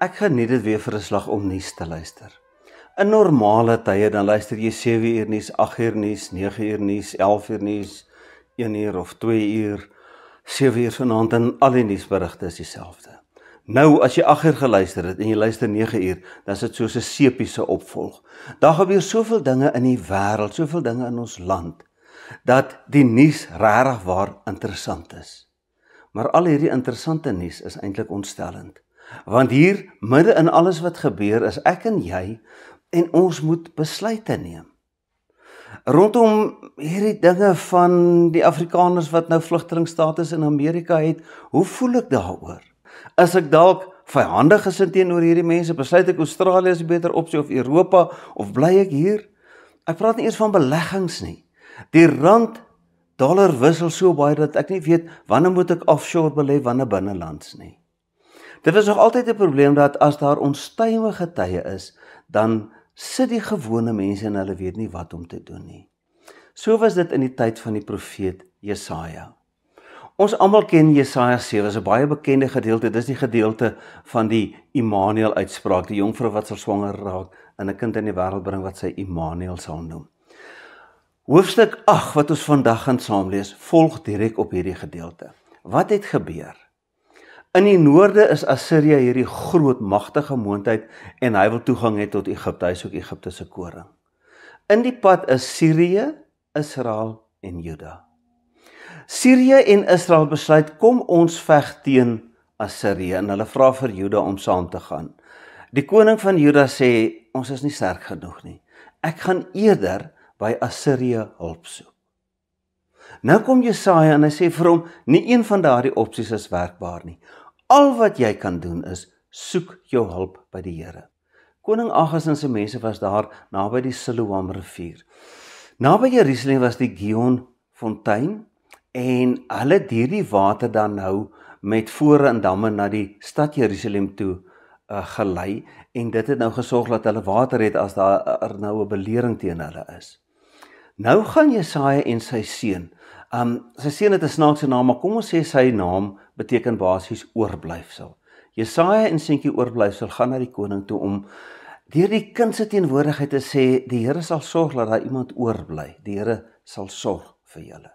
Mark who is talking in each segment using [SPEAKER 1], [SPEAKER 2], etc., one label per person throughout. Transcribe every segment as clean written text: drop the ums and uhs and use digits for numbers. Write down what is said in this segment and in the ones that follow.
[SPEAKER 1] Ek geniet dit weer vir 'n slag om nuus te luister. In normale tye dan luister jy 7 uur nuus, 8 uur nuus, 9 uur nuus, 11 uur nuus, 1 uur of 2 uur, 7 uur vanaand en al die nuusberigte is dieselfde. Nou as jy 8 uur geluister het en jy luister 9 uur, dan is dit soos 'n sepiese opvolg. Daar gebeur soveel dinge in die wêreld, soveel dinge in ons land, dat die nuus regtig waar interessant is. Maar al hierdie interessante nuus is eintlik ontstellend. Want hier, midde in alles wat gebeur, is ek en jy, en ons moet besluite neem. Rondom hierdie dinge van die Afrikaners wat nou vlugtelingstatus in Amerika het, hoe voel ek daaroor? Is ek dalk vyhandig gesind teenoor hierdie mense? Besluit ek Australië is 'n beter opsie of Europa, of bly ek hier? Ek praat nie eers van beleggings nie. Die rand-dollar wissel so baie dat ek nie weet wanneer moet ek offshore belê, wanneer binnelands nie. Dit is nog altyd 'n probleem dat as daar onstuimige tye is, dan sit die gewone mense en hulle weet nie wat om te doen nie. So was dit in die tyd van die profeet Jesaja. Ons almal ken Jesaja 7, is 'n baie bekende gedeelte. Dis die gedeelte van die Immanuel uitspraak, die jongvrou wat sal swanger raak en 'n kind in die wêreld bring wat sy Immanuel sal noem. Hoofstuk 8 wat ons vandag gaan saamlees, volg direk op hierdie gedeelte. Wat het gebeur? In die noorde is Assirië hierdie groot magtige moondheid en hy wil toegang hê tot Egipte, hy is ook Egipte se koring. In die pad is Sirië, Israel en Juda. Sirië en Israel besluit, kom ons veg teen Assirië, en hulle vra vir Juda om saam te gaan. Die koning van Juda sê, ons is nie sterk genoeg nie. Ek gaan eerder by Assirië hulp soek. Nou kom Jesaja en hy sê vir hom, nie een van daardie opsies is werkbaar nie. Al wat jy kan doen is, soek jou hulp by die Here. Koning Agas en sy mense was daar naby die Siloam rivier. Naby Jerusalem was die Gihon fontein en hulle het hierdie water dan nou met fore en damme na die stad Jerusalem toe gelei en dit het nou gesorg dat hulle water het as daar nou 'n belering teen hulle is. Nou gaan Jesaja en sy seun. Sy seun het 'n snaakse naam, maar kom ons sê sy naam beteken basies oorblyfsel. Jesaja en seentjie oorblyfsel gaan na die koning toe om deur die kind se teenwoordigheid te sê, die Here sal sorg dat daar iemand oorbly. Die Here sal sorg vir julle.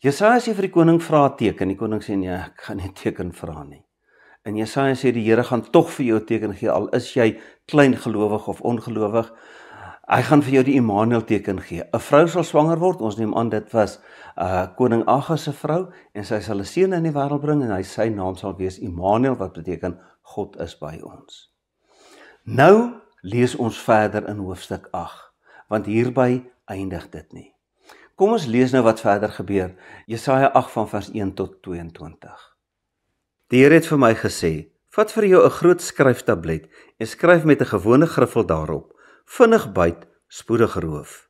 [SPEAKER 1] Jesaja sê vir die koning, vra 'n teken. Die koning sê, nee, ek gaan nie 'n teken vra nie. En Jesaja sê, die Here gaan tog vir jou 'n teken gee, al is jy klein gelowig of ongelowig. Hy gaan vir jou die Immanuel teken gee. 'n Vrou sal swanger word, ons neem aan dit was koning Agas se vrou, en sy sal 'n seun in die wêreld bring, en sy naam sal wees Immanuel, wat beteken, God is by ons. Nou lees ons verder in hoofstuk 8, want hierby eindig dit nie. Kom ons lees nou wat verder gebeur, Jesaja 8 van vers 1 tot 22. Die Here het vir my gesê, vat vir jou 'n groot skryftablet, en skryf met 'n gewone griffel daarop, vinnig byt, spoedig roof.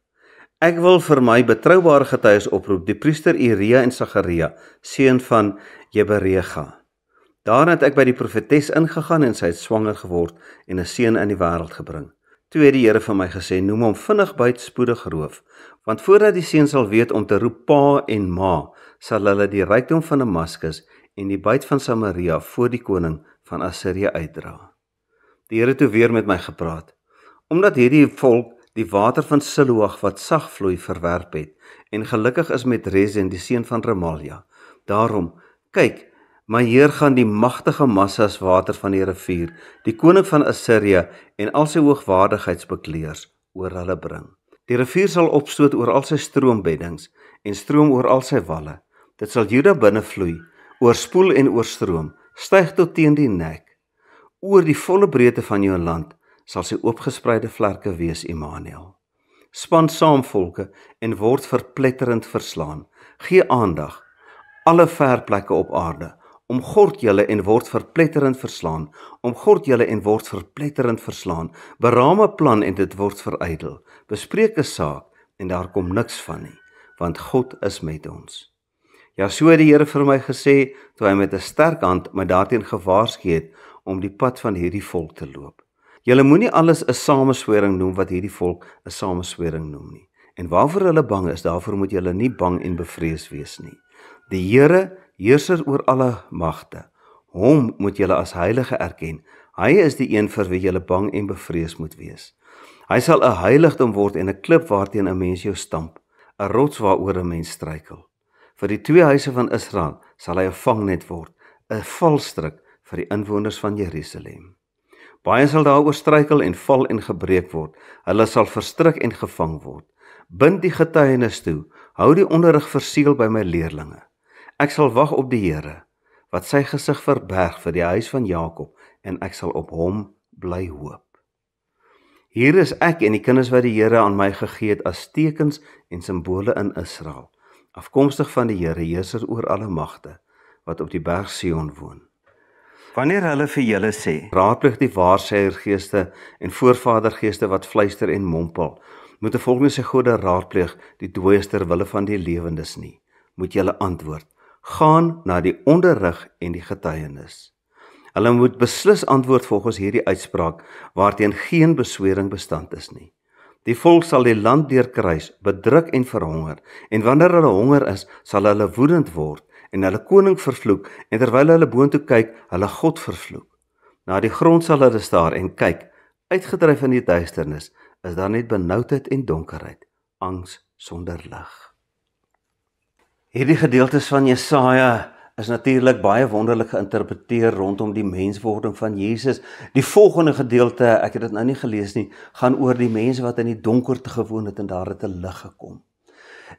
[SPEAKER 1] Ek wil vir my betroubare getuies oproep, die priester Uria en Sagaria, seun van Jeberega. Daarna het ek by die profetes ingegaan en sy het swanger geword en 'n seun in die wêreld gebring. Toe het die Here vir my gesê, noem hom vinnig byt, spoedig roof, want voordat die seun sal weet om te roep pa en ma, sal hulle die rykdom van Damaskus en die byt van Samaria voor die koning van Assirië uitdra. Die Here het toe weer met my gepraat, omdat hierdie volk die water van Siloag wat sag vloei verwerp het, en gelukkig is met Rezin die seun van Remalia. Daarom, kyk, my Heer gaan die magtige massas water van die rivier, die koning van Assirië en al sy hoogwaardigheidsbekleers oor hulle bring. Die rivier sal opstoot oor al sy stroombeddings en stroom oor al sy walle. Dit sal Juda binnevloei, oorspoel en oorstroom, styg tot teen die nek. Oor die volle breedte van jou land sal sy oopgespreide vlerke wees, Immanuel. Span saam volke en word verpletterend verslaan. Gee aandag, alle verplekke op aarde, omgord julle en word verpletterend verslaan, omgord julle en word verpletterend verslaan, beraam 'n plan en dit word verydel, bespreek 'n saak en daar kom niks van nie, want God is met ons. Ja, so het die Here vir my gesê, toe hy met 'n sterk hand my daarteen gewaarsku het om die pad van hierdie volk te loop. Julle moenie alles 'n sameswering noem wat hierdie volk 'n sameswering noem nie. En waarvoor hulle bang is, daarvoor moet julle nie bang en bevrees wees nie. Die Here, heerser oor alle magte, hom moet julle as heilige erken. Hy is die een vir wie julle bang en bevrees moet wees. Hy sal 'n heiligdom word en 'n klip waarteen 'n mens jou stamp, 'n rots waaroor 'n mens struikel. Vir die twee huise van Israel sal hy 'n vangnet word, 'n valstrik vir die inwoners van Jerusalem. Baie sal daaroor struikel en val en gebreek word. Hulle sal verstrik en gevang word. Bind die getuienis toe, hou die onderrig verseël by my leerlinge. Ek sal wag op die Here, wat sy gesig verberg vir die huis van Jakob, en ek sal op hom bly hoop. Hier is ek en die kinders wat die Here aan my gegee het as tekens en simbole in Israel, afkomstig van die Here, heerser oor alle magte, wat op die berg Sion woon. Wanneer hulle vir julle sê, raadpleeg die waarsêergeeste en voorvadergeeste wat fluister en mompel, moet 'n volk nie sy gode raadpleeg, die dooies ter wille van die lewendes nie, moet julle antwoord, gaan na die onderrig en die getuienis. Hulle moet beslis antwoord volgens hierdie uitspraak, waarteen geen beswering bestand is nie. Die volk sal die land deurkruis, bedruk en verhonger, en wanneer hulle honger is, sal hulle woedend word, en hulle koning vervloek, en terwyl hulle boontoe kyk, hulle God vervloek. Na die grond sal hulle staar en kyk, uitgedryf in die duisternis, is daar net benoudheid en donkerheid, angs sonder lig. Hierdie gedeeltes van Jesaja is natuurlik baie wonderlik geïnterpreteer rondom die menswording van Jesus. Die volgende gedeelte, ek het dit nou nie gelees nie, gaan oor die mense wat in die donkerte gewoon het en daar het 'n lig gekom.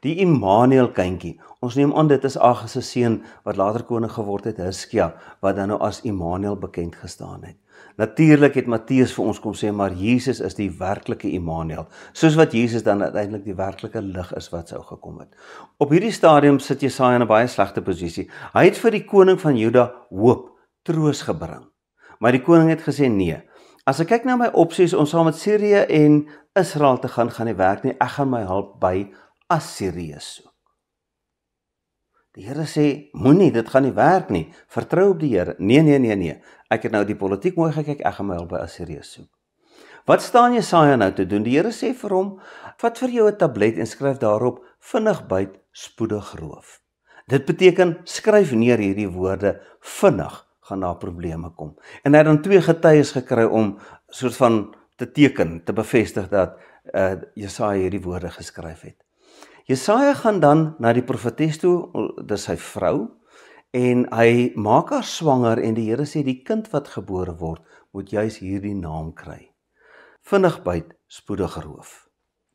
[SPEAKER 1] Die Immanuel kindjie, ons neem aan dit is Agus se seun wat later koning geword het, Hiskia, wat dan nou as Immanuel bekend gestaan het. Natuurlik het Matteus vir ons kom sê, maar Jesus is die werklike Immanuel, soos wat Jesus dan uiteindelik die werklike lig is wat sou gekom het. Op hierdie stadium sit Jesaja in 'n baie slegte posisie. Hy het vir die koning van Juda hoop, troos gebring. Maar die koning het gesê nee. As ek kyk na my opsies om saam met Sirië en Israel te gaan nie werk nie. Ek gaan my hulp by Assirië soek. Die Here sê, moenie, dit gaan nie werk nie. Vertrou op die Here. Nee. Ek het nou die politiek mooi gekyk, ek gaan my hulp by Assirië soek. Wat staan Jesaja nou te doen? Die Here sê vir hom, vat vir jou 'n tablet en skryf daarop, vinnig byt, spoedig roof. Dit beteken, skryf neer hierdie woorde, vinnig gaan daar probleme kom. En hy het dan 2 getuies gekry om soort van te teken, te bevestig dat Jesaja hierdie woorde geskryf het. Jesaja gaan dan na die profetes toe, dis sy vrou, en hy maak haar swanger en die Here sê die kind wat gebore word, moet juis hierdie naam kry. Vinnig byt, spoedig roof.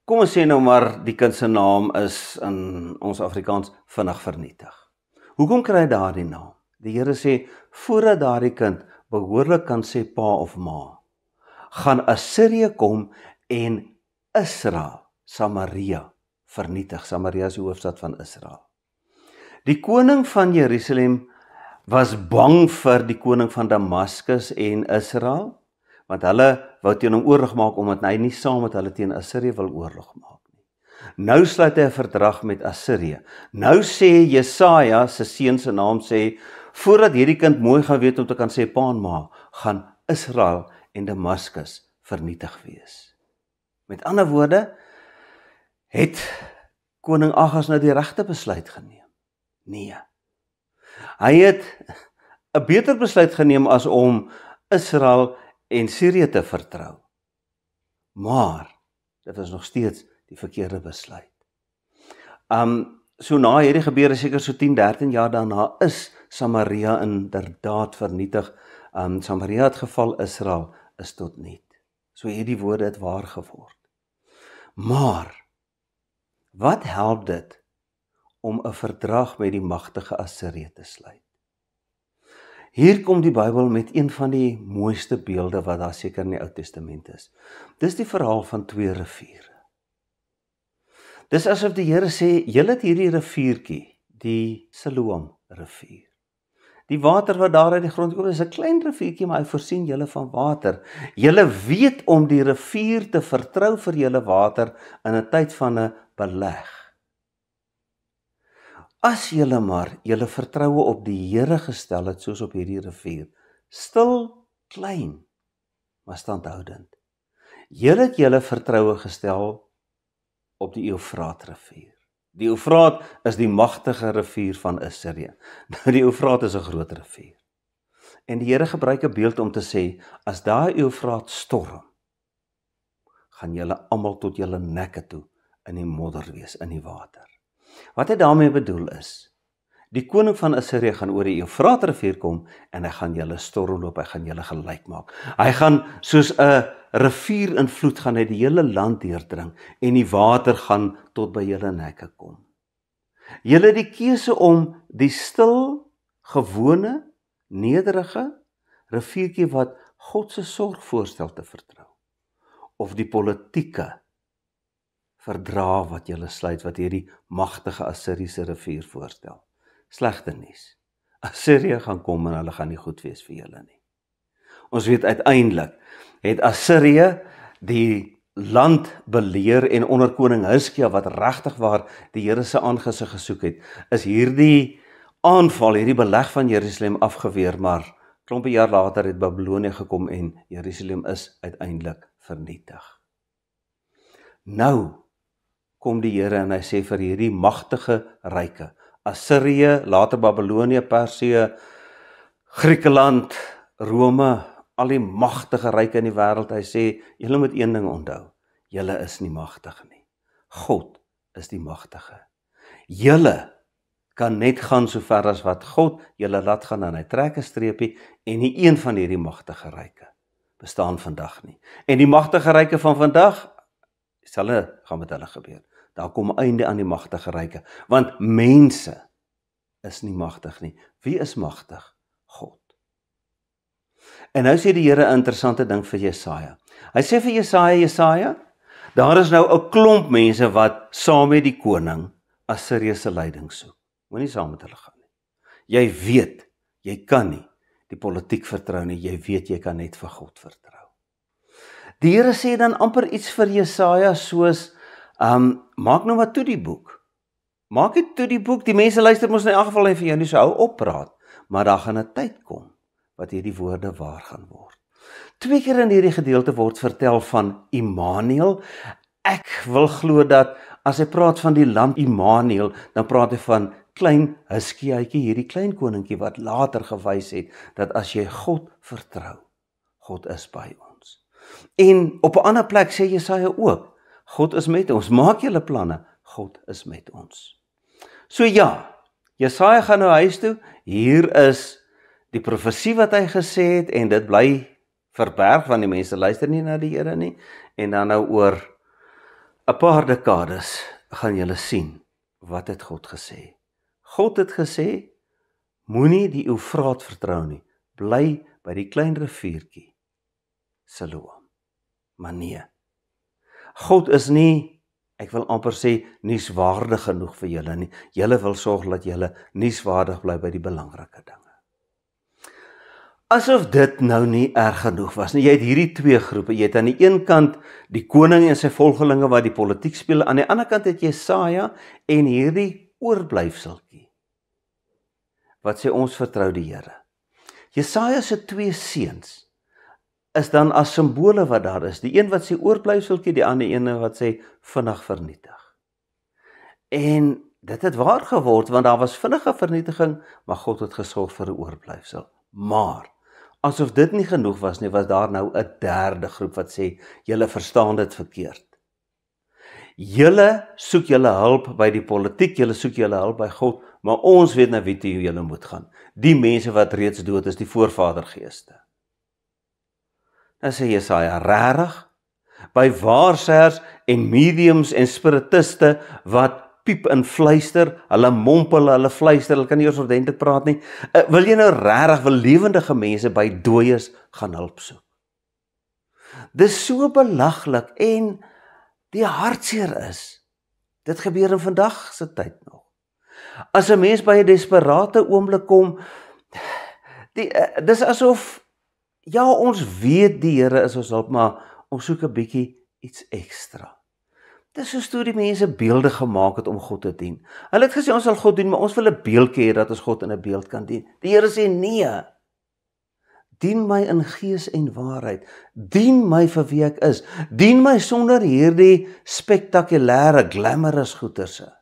[SPEAKER 1] Kom ons sê nou maar die kind se naam is in ons Afrikaans vinnig vernietig. Hoekom kry hy daardie naam? Die Here sê, voordat daardie kind behoorlik kan sê pa of ma, gaan Assirië kom en Israel, Samaria, vernietig. Samaria is die hoofstad van Israel. Die koning van Jerusalem was bang vir die koning van Damaskus en Israel, want hulle wou teen hom oorlog maak, omdat hy nie saam met hulle teen Assirië wil oorlog maak nie. Nou sluit hy 'n verdrag met Assirië. Nou sê Jesaja, se seun se naam sê, voordat hierdie kind mooi gaan weet om te kan sê pa en ma, gaan Israel en Damaskus vernietig wees. Met ander woorde, het koning Agas nou die regte besluit geneem? Nee. Hy het 'n beter besluit geneem as om Israel en Sirië te vertrou. Maar dit was nog steeds die verkeerde besluit. So na hierdie gebeure, seker so 10-13 jaar daarna, is Samaria inderdaad vernietig. Samaria het geval, Israel is tot niet. So hierdie woorde het waar geword. Maar wat help dit om 'n verdrag met die magtige Assirië te sluit? Hier kom die Bybel met een van die mooiste beelde wat daar seker in die Ou Testament is. Dis die verhaal van 2 riviere. Dis asof die Here sê, julle het hierdie riviertjie, die Siloam rivier. Die water wat daar uit die grond kom, is 'n klein riviertjie, maar hy voorsien julle van water. Julle weet om die rivier te vertrou vir julle water in 'n tyd van 'n beleg. As julle maar julle vertroue op die Here gestel het, soos op hierdie rivier, stil, klein, maar standhoudend. Julle het julle vertroue gestel op die Eufraatrivier. Die Eufraat is die magtige rivier van Assirië. Nou die Eufraat is 'n groot rivier. En die Here gebruik 'n beeld om te sê, as daai Eufraat storm, gaan julle almal tot julle nekke toe in die modder wees, in die water. Wat hy daarmee bedoel is, die koning van Assirië gaan oor die Eufraatrivier kom en hy gaan julle stormloop, hy gaan julle gelyk maak. Hy gaan soos 'n rivier in vloed gaan hy die hele land deurdring en die water gaan tot by julle nekke kom. Julle het die keuse om die stil, gewone, nederige riviertjie wat God se sorgvoorstel te vertrou, of die politieke verdrag wat julle sluit, wat hierdie magtige Assiriese rivier voorstel. Slegte nuus. Assirië gaan kom en hulle gaan nie goed wees vir julle nie. Ons weet uiteindelik het Assirië die land beleer en onder koning Hizkia wat regtig waar die Here se aangesig gesoek het, is hierdie aanval, hierdie beleg van Jerusalem afgeweer, maar klompe jaar later het Babilonie gekom en Jerusalem is uiteindelik vernietig. Nou kom die Here en hy sê vir hierdie magtige ryke, Assirië, later Babilonie, Persië, Griekeland, Rome, al die magtige ryke in die wêreld, hy sê, julle moet een ding onthou, julle is nie magtig nie. God is die magtige. Julle kan net gaan so ver as wat God julle laat gaan, en hy trek 'n streepie, en nie een van hierdie magtige ryke bestaan vandag nie. En die magtige ryke van vandag, dieselfde gaan met hulle gebeur. Daar kom einde aan die magtige ryke, want mense is nie magtig nie. Wie is magtig? God. En nou sê die Here 'n interessante ding vir Jesaja. Hy sê vir Jesaja, daar is nou 'n klomp mense wat saam met die koning Assirië se leiding soek. Moenie saam met hulle gaan nie. Jy weet, jy kan nie die politiek vertrou nie, jy weet jy kan net vir God vertrou. Die Here sê dan amper iets vir Jesaja soos, maak nou maar toe die boek. Maak dit toe die boek, die mense luister mos in elk geval en vir jou nie so hou oppraat, maar daar gaan 'n tyd kom wat hierdie woorde waar gaan word. 2 keer in hierdie gedeelte word vertel van Immanuel. Ek wil glo dat as hy praat van die land Immanuel, dan praat hy van klein Hiskiaatjie, hierdie klein koningkie wat later gewys het dat as jy God vertrou, God is by ons. En op 'n ander plek sê Jesaja ook, God is met ons, maak julle planne, God is met ons. So ja, Jesaja gaan nou huis toe, hier is die profesie wat hy gesê het, en dit bly verberg, want die mense luister nie na die Here nie, en dan nou oor 'n paar dekades gaan julle sien, wat het God gesê. God het gesê, moenie die Eufraat vertrou nie, bly by die klein riviertjie, Siloam. Maar nee, God is nie, ek wil amper sê, nuuswaardig genoeg vir julle nie. Julle wil sorg dat julle nuuswaardig bly by die belangrike dinge. Asof dit nou nie erg genoeg was nie. Jy het hierdie twee groepe. Jy het aan die een kant die koning en sy volgelinge wat die politiek speel, aan die ander kant het Jesaja en hierdie oorblyfseltjie wat sê ons vertrou die Here. Jesaja se 2 seuns is dan as simbole wat daar is. Die een wat sê oorblyfseltjie, die ander ene wat sê vinnig vernietig. En dit het waar geword, want daar was vinnige vernietiging, maar God het gesorg vir 'n oorblyfsel. Maar asof dit nie genoeg was nie, was daar nou 'n derde groep wat sê, julle verstaan dit verkeerd. Julle soek julle hulp by die politiek, julle soek julle hulp by God, maar ons weet na wie toe julle moet gaan. Die mense wat reeds dood is, die voorvadergeeste. Dan sê Jesaja, regtig? By waarsêers en mediums en spiritiste wat piep en fluister, hulle mompel, hulle fluister, hulle kan nie eers ordentlik praat nie. Wil jy nou regtig wil lewendige mense by dooies gaan hulp soek? Dis so belaglik en die hartseer is, dit gebeur in vandag se tyd nog. As 'n mens by 'n desperate oomblik kom, dis asof, ja, ons weet die Here is ons hulp, maar ons soek 'n bietjie iets ekstra. Dis soos toe die mense beelde gemaak het om God te dien. Hulle het gesê ons sal God dien, maar ons wil 'n beeldjie hê dat ons God in 'n beeld kan dien. Die Here sê nee. Dien my in gees en waarheid. Dien my vir wie ek is. Dien my sonder hierdie spektakulêre, glamorous goederse.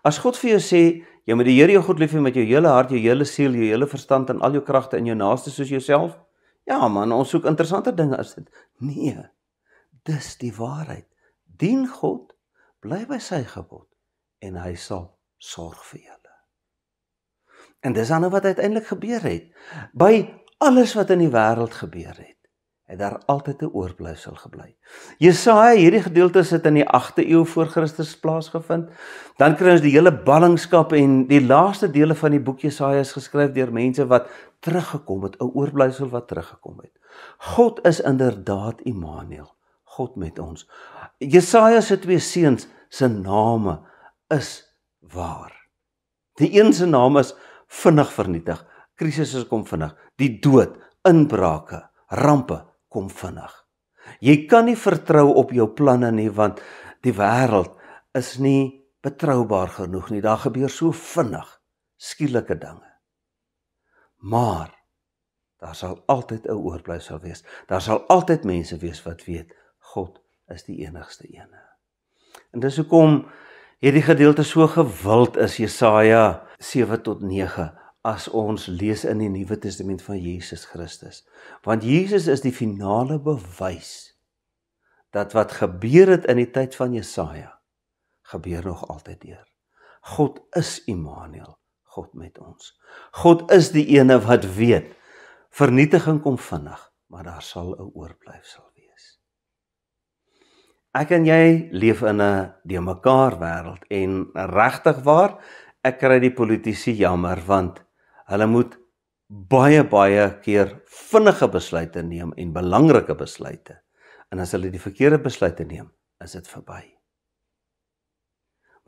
[SPEAKER 1] As God vir jou sê, Jy moet die Here jou God lief hê met jou hele hart, jou hele siel, jou hele verstand en al jou kragte en jou naaste soos jouself. Ja man, ons soek interessante dinge as dit. Nee, dis die waarheid. Dien God, bly by sy gebod en hy sal sorg vir julle. En dis dan nou wat uiteindelik gebeur het. By alles wat in die wêreld gebeur het daar altyd 'n oorblyfsel gebly. Jesaja, hierdie gedeelte het in die 8de eeu voor Christus plaasgevind. Dan kry ons die hele ballingskap en die laaste dele van die boek Jesaja is geskryf deur mense wat teruggekom het, 'n oorblyfsel wat teruggekom het. God is inderdaad Immanuel, God met ons. Jesaja se 2 seuns se name is waar. Die een se naam is vinnig vernietig, krisisse kom vinnig, die dood, inbrake, rampe kom vinnig. Jy kan nie vertrou op jou planne nie, want die wêreld is nie betroubaar genoeg nie. Daar gebeur so vinnig, skielike dinge. Maar daar sal altyd 'n oorblyfsel wees. Daar sal altyd mense wees wat weet, God is die enigste ene. En dis hoekom hierdie gedeelte so gewild is, Jesaja 7 tot 9, as ons lees in die Nuwe Testament van Jesus Christus. Want Jesus is die finale bewys dat wat gebeur het in die tyd van Jesaja, gebeur nog altyd deur. God is Immanuel, God met ons. God is die ene wat weet, vernietiging kom vinnig, maar daar sal 'n oorblyfsel wees. Ek en jy leef in 'n deurmekaar wêreld en regtig waar, ek kry die politici jammer, want hulle moet baie keer vinnige besluite neem en belangrike besluite. En as hulle die verkeerde besluite neem, is dit verby.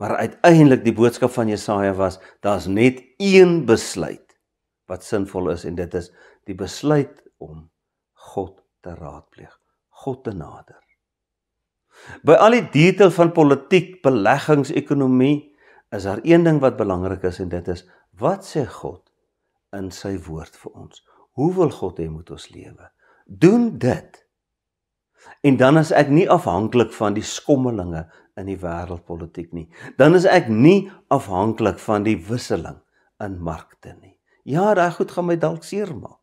[SPEAKER 1] Maar uiteindelik die boodskap van Jesaja was, daar's net een besluit wat sinvol is, en dit is die besluit om God te raadpleeg, God te nader. By al die detail van politiek, beleggings, ekonomie, is daar een ding wat belangrik is, en dit is, wat sê God in sy woord vir ons? Hoe wil God hê moet ons lewe? Doen dit. En dan is ek nie afhanklik van die skommelinge in die wêreldpolitiek nie. Dan is ek nie afhanklik van die wisseling in markte nie. Ja, daai goed gaan my dalk seermaak.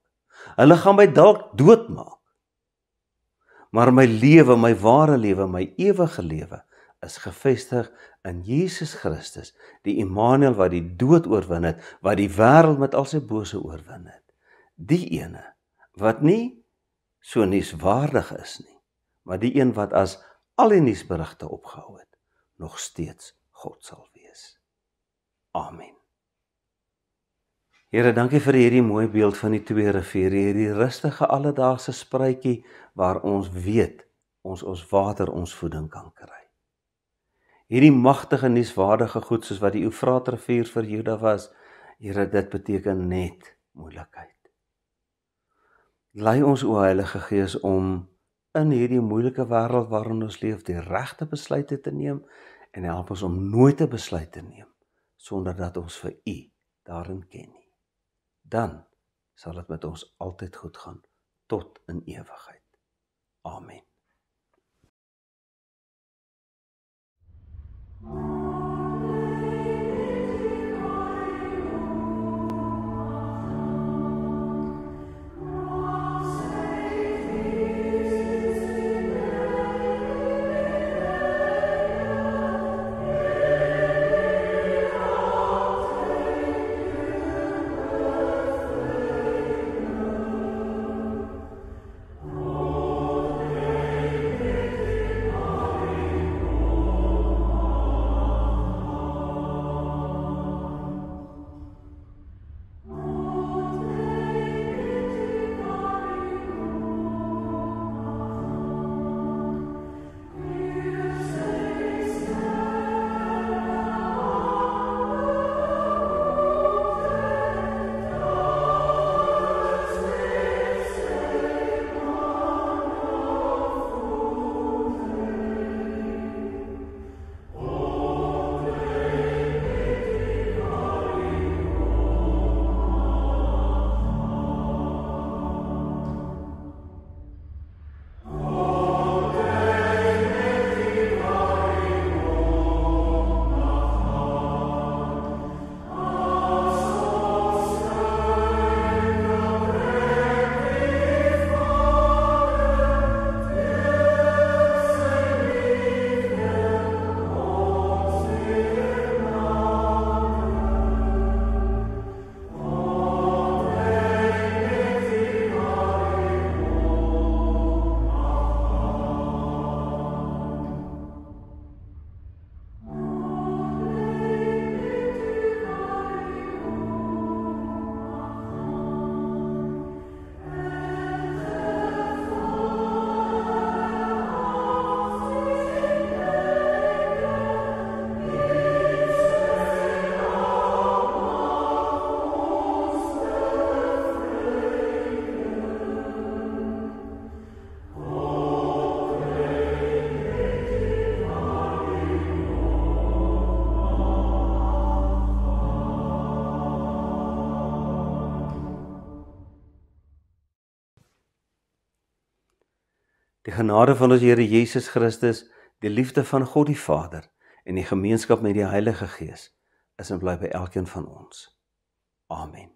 [SPEAKER 1] Hulle gaan my dalk doodmaak. Maar my lewe, my ware lewe, my ewige lewe is gefestig in Jesus Christus, die Immanuel wat die dood oorwin het, wat die wêreld met al sy bose oorwin het. Die ene wat nie so nuuswaardig is nie, maar die een wat as al die nuusberigte opgehou het, nog steeds God sal wees. Amen. Here, dankie vir hierdie mooi beeld van die 2 riviere, hierdie rustige alledaagse spruitjie waar ons weet, ons water, ons voeding kan kry. Hierdie magtige nuuswaardige goed soos wat die Eufraatrivier vir Juda was, Here, dit beteken net moeilikheid. Lei ons, o Heilige Gees, om in hierdie moeilike wêreld waarin ons leef, die regte besluite te neem, en help ons om nooit 'n besluit te neem, sonder dat ons vir U daarin ken nie. Dan sal dit met ons altyd goed gaan, tot in ewigheid. Amen. Die genade van ons Here Jesus Christus, die liefde van God die Vader en die gemeenskap met die Heilige Gees is en bly by elkeen van ons. Amen.